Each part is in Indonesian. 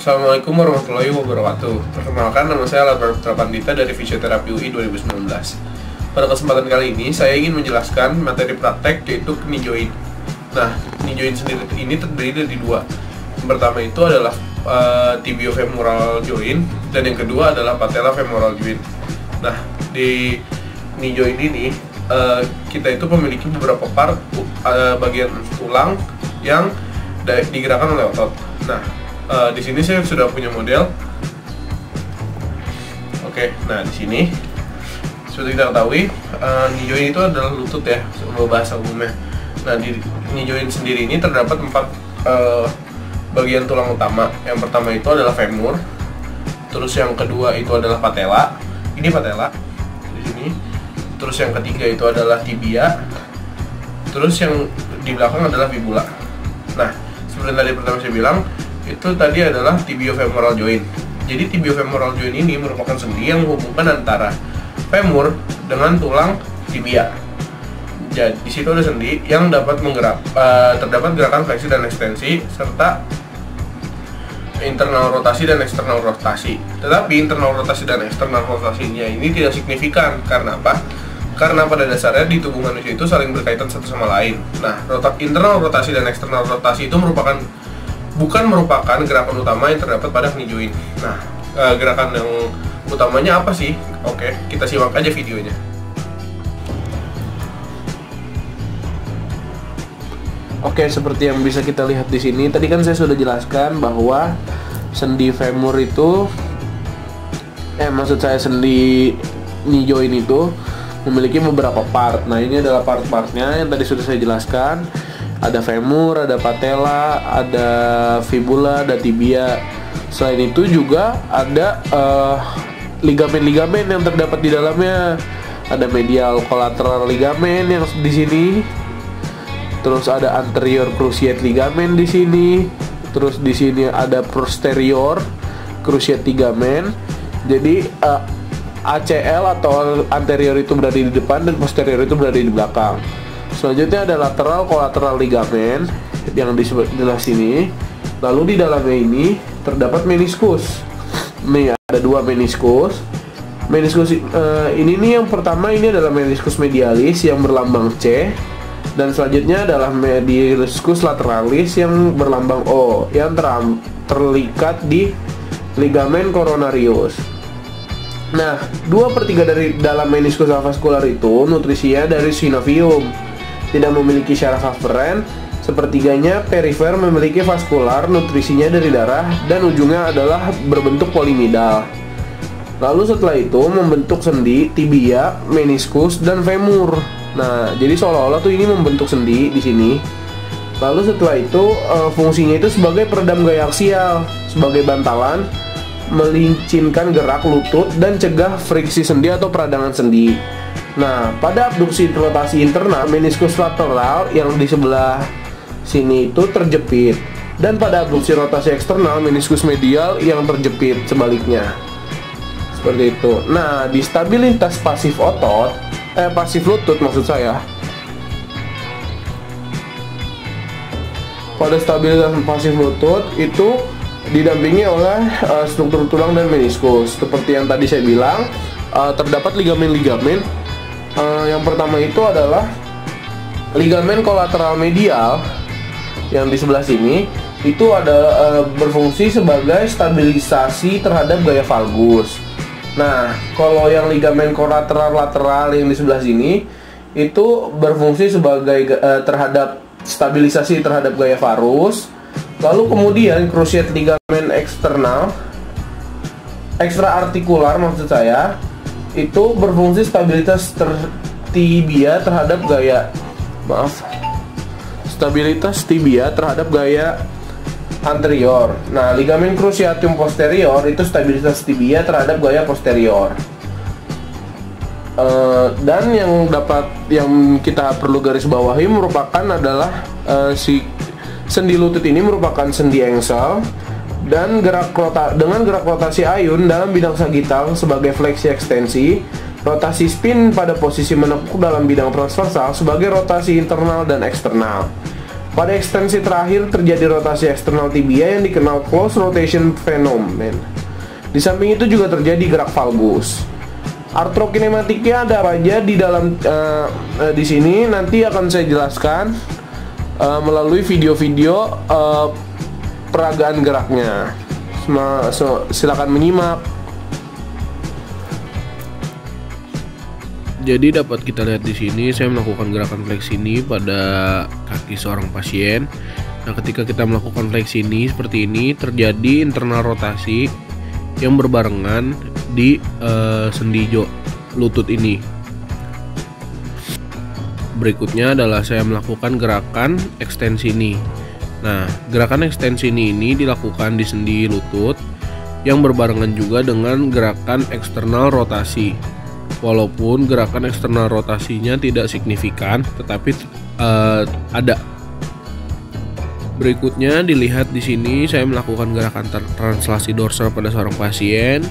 Assalamualaikum warahmatullahi wabarakatuh. Perkenalkan, nama saya Alberto Trapandita dari Fisioterapi UI 2019. Pada kesempatan kali ini, saya ingin menjelaskan materi praktek yaitu knee joint. Nah, knee joint sendiri ini terdiri dari dua. Yang pertama itu adalah tibiofemoral joint, dan yang kedua adalah patellofemoral joint. Nah, di knee joint ini kita itu memiliki beberapa part bagian tulang yang digerakkan oleh otot. Nah, di sini saya sudah punya model. Oke, nah di sini seperti kita ketahui, knee joint itu adalah lutut ya, bahasa umumnya. Nah, di knee joint sendiri ini terdapat 4 bagian tulang utama. Yang pertama itu adalah femur, terus yang kedua itu adalah patella. Ini patella di sini. Terus yang ketiga itu adalah tibia. Terus yang di belakang adalah fibula. Nah, seperti tadi pertama saya bilang, itu tadi adalah tibiofemoral joint. Jadi tibiofemoral joint ini merupakan sendi yang menghubungkan antara femur dengan tulang tibia. Jadi di situ ada sendi yang dapat terdapat gerakan fleksi dan ekstensi serta internal rotasi dan eksternal rotasi. Tetapi internal rotasi dan eksternal rotasinya ini tidak signifikan. Karena apa? Karena pada dasarnya di tubuh manusia itu saling berkaitan satu sama lain. Nah, internal rotasi dan eksternal rotasi itu bukan merupakan gerakan utama yang terdapat pada knee joint. Nah, gerakan yang utamanya apa sih? Oke, kita simak aja videonya. Oke, seperti yang bisa kita lihat di sini, tadi kan saya sudah jelaskan bahwa sendi femur itu, maksud saya sendi knee joint itu memiliki beberapa part. Nah, ini adalah part-partnya yang tadi sudah saya jelaskan. Ada femur, ada patella, ada fibula, ada tibia. Selain itu juga ada ligamen-ligamen yang terdapat di dalamnya. Ada medial collateral ligamen yang di sini. Terus ada anterior cruciate ligamen di sini. Terus di sini ada posterior cruciate ligamen. Jadi ACL atau anterior itu berada di depan dan posterior itu berada di belakang. Selanjutnya ada lateral collateral ligamen yang disebut di sini. Lalu di dalamnya ini terdapat meniskus. Nih ada 2 meniskus. Meniskus ini nih, yang pertama ini adalah meniskus medialis yang berlambang C, dan selanjutnya adalah meniskus lateralis yang berlambang O yang terlikat di ligamen coronarius. Nah, 2/3 dari dalam meniskus avaskular itu nutrisinya dari synovium, tidak memiliki syaraf aferen. Sepertiganya perifer memiliki vaskular, nutrisinya dari darah, dan ujungnya adalah berbentuk polimidal. Lalu setelah itu membentuk sendi, tibia, meniskus, dan femur. Nah, jadi seolah-olah tuh ini membentuk sendi di sini. Lalu setelah itu fungsinya itu sebagai peredam gaya aksial, sebagai bantalan, melincinkan gerak lutut dan cegah friksi sendi atau peradangan sendi. Nah, pada abduksi rotasi internal, meniskus lateral yang di sebelah sini itu terjepit, dan pada abduksi rotasi eksternal, meniskus medial yang terjepit sebaliknya. Seperti itu. Nah, di stabilitas pasif otot, pasif lutut maksud saya. Pada stabilitas pasif lutut itu didampingi oleh struktur tulang dan meniskus. Seperti yang tadi saya bilang, terdapat ligamen-ligamen. Yang pertama itu adalah ligamen kolateral medial yang di sebelah sini. Itu ada berfungsi sebagai stabilisasi terhadap gaya valgus. Nah, kalau yang ligamen kolateral lateral yang di sebelah sini itu berfungsi sebagai stabilisasi terhadap gaya varus. Lalu kemudian cruciate ligamen eksternal, ekstraartikular maksud saya, itu berfungsi stabilitas tibia terhadap gaya anterior. Nah, ligamen cruciatum posterior itu stabilitas tibia terhadap gaya posterior. Dan yang kita perlu garis bawahi merupakan adalah sendi lutut ini merupakan sendi engsel, dan dengan gerak rotasi ayun dalam bidang sagital sebagai fleksi ekstensi, rotasi spin pada posisi menekuk dalam bidang transversal sebagai rotasi internal dan eksternal. Pada ekstensi terakhir terjadi rotasi eksternal tibia yang dikenal close rotation phenomenon. Di samping itu juga terjadi gerak valgus. Artrokinematiknya ada apa aja di dalam di sini nanti akan saya jelaskan melalui video-video peragaan geraknya. Silakan menyimak. Jadi dapat kita lihat di sini saya melakukan gerakan fleksi ini pada kaki seorang pasien. Nah, ketika kita melakukan fleksi ini seperti ini terjadi internal rotasi yang berbarengan di sendi lutut ini. Berikutnya adalah saya melakukan gerakan ekstensi ini. Nah, gerakan ekstensi ini dilakukan di sendi lutut yang berbarengan juga dengan gerakan eksternal rotasi. Walaupun gerakan eksternal rotasinya tidak signifikan, tetapi ada. Berikutnya dilihat di sini saya melakukan gerakan translasi dorsal pada seorang pasien.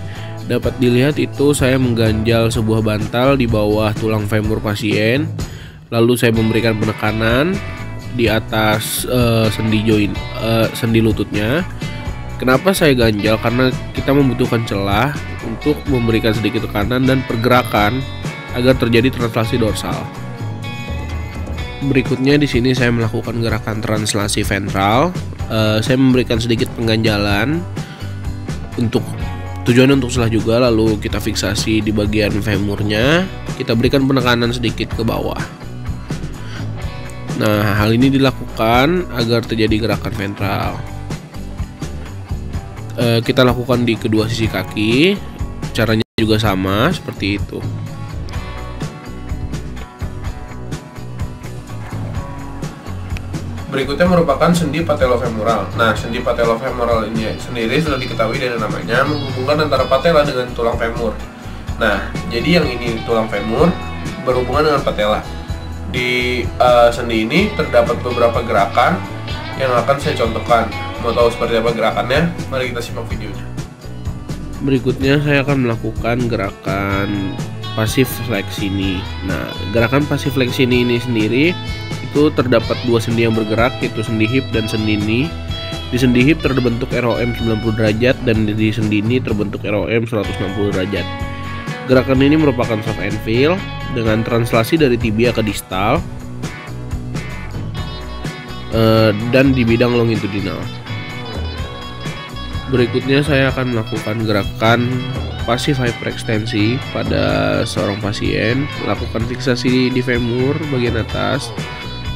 Dapat dilihat itu saya mengganjal sebuah bantal di bawah tulang femur pasien. Lalu saya memberikan penekanan di atas sendi lututnya. Kenapa saya ganjal? Karena kita membutuhkan celah untuk memberikan sedikit tekanan dan pergerakan agar terjadi translasi dorsal. Berikutnya di sini saya melakukan gerakan translasi ventral. Saya memberikan sedikit pengganjalan untuk tujuannya untuk celah juga, lalu kita fiksasi di bagian femurnya, kita berikan penekanan sedikit ke bawah. Nah, hal ini dilakukan agar terjadi gerakan ventral. Kita lakukan di kedua sisi kaki, caranya juga sama seperti itu. Berikutnya merupakan sendi patelofemoral. Nah, sendi patelofemoral ini sendiri sudah diketahui dari namanya menghubungkan antara patella dengan tulang femur. Nah, jadi yang ini tulang femur berhubungan dengan patella. Di sendi ini terdapat beberapa gerakan yang akan saya contohkan. Mau tahu seperti apa gerakannya? Mari kita simak videonya. Berikutnya saya akan melakukan gerakan pasif fleksi ini. Nah, gerakan pasif fleksi ini sendiri itu terdapat dua sendi yang bergerak, yaitu sendi hip dan sendi knee. Di sendi hip terbentuk ROM 90 derajat dan di sendi knee terbentuk ROM 160 derajat. Gerakan ini merupakan soft and feel dengan translasi dari tibia ke distal dan di bidang longitudinal. Berikutnya saya akan melakukan gerakan pasif hyperekstensi pada seorang pasien. Lakukan fiksasi di femur bagian atas,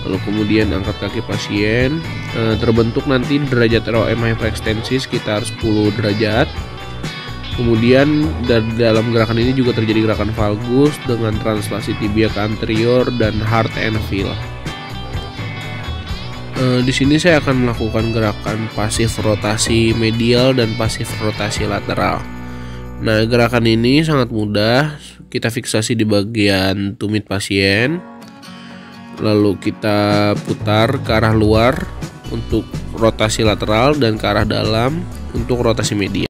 lalu kemudian angkat kaki pasien. Terbentuk nanti derajat ROM hyperekstensi sekitar 10 derajat. Kemudian dalam gerakan ini juga terjadi gerakan valgus dengan translasi tibia ke anterior dan heart and feel. Di sini saya akan melakukan gerakan pasif rotasi medial dan pasif rotasi lateral. Nah, gerakan ini sangat mudah. Kita fiksasi di bagian tumit pasien, lalu kita putar ke arah luar untuk rotasi lateral dan ke arah dalam untuk rotasi medial.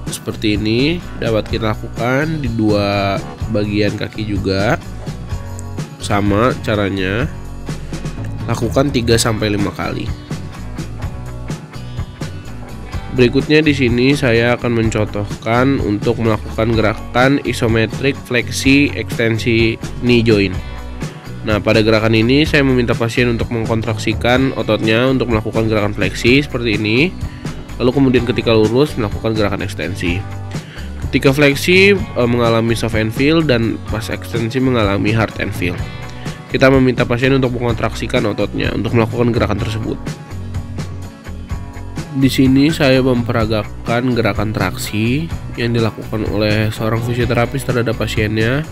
Seperti ini dapat kita lakukan di dua bagian kaki juga. Sama caranya. Lakukan 3-5 kali. Berikutnya di sini saya akan mencontohkan untuk melakukan gerakan isometrik fleksi ekstensi knee joint. Nah, pada gerakan ini saya meminta pasien untuk mengkontraksikan ototnya untuk melakukan gerakan fleksi seperti ini. Lalu kemudian ketika lurus melakukan gerakan ekstensi. Ketika fleksi mengalami soft and feel dan pas ekstensi mengalami hard and feel. Kita meminta pasien untuk mengontraksikan ototnya untuk melakukan gerakan tersebut. Di sini saya memperagakan gerakan traksi yang dilakukan oleh seorang fisioterapis terhadap pasiennya.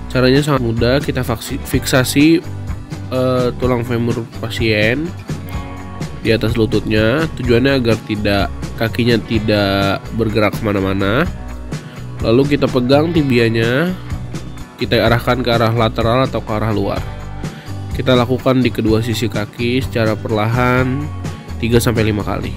Caranya sangat mudah, kita fiksasi tulang femur pasien di atas lututnya. Tujuannya agar kakinya tidak bergerak kemana-mana. Lalu kita pegang tibianya, kita arahkan ke arah lateral atau ke arah luar. Kita lakukan di kedua sisi kaki secara perlahan 3-5 kali.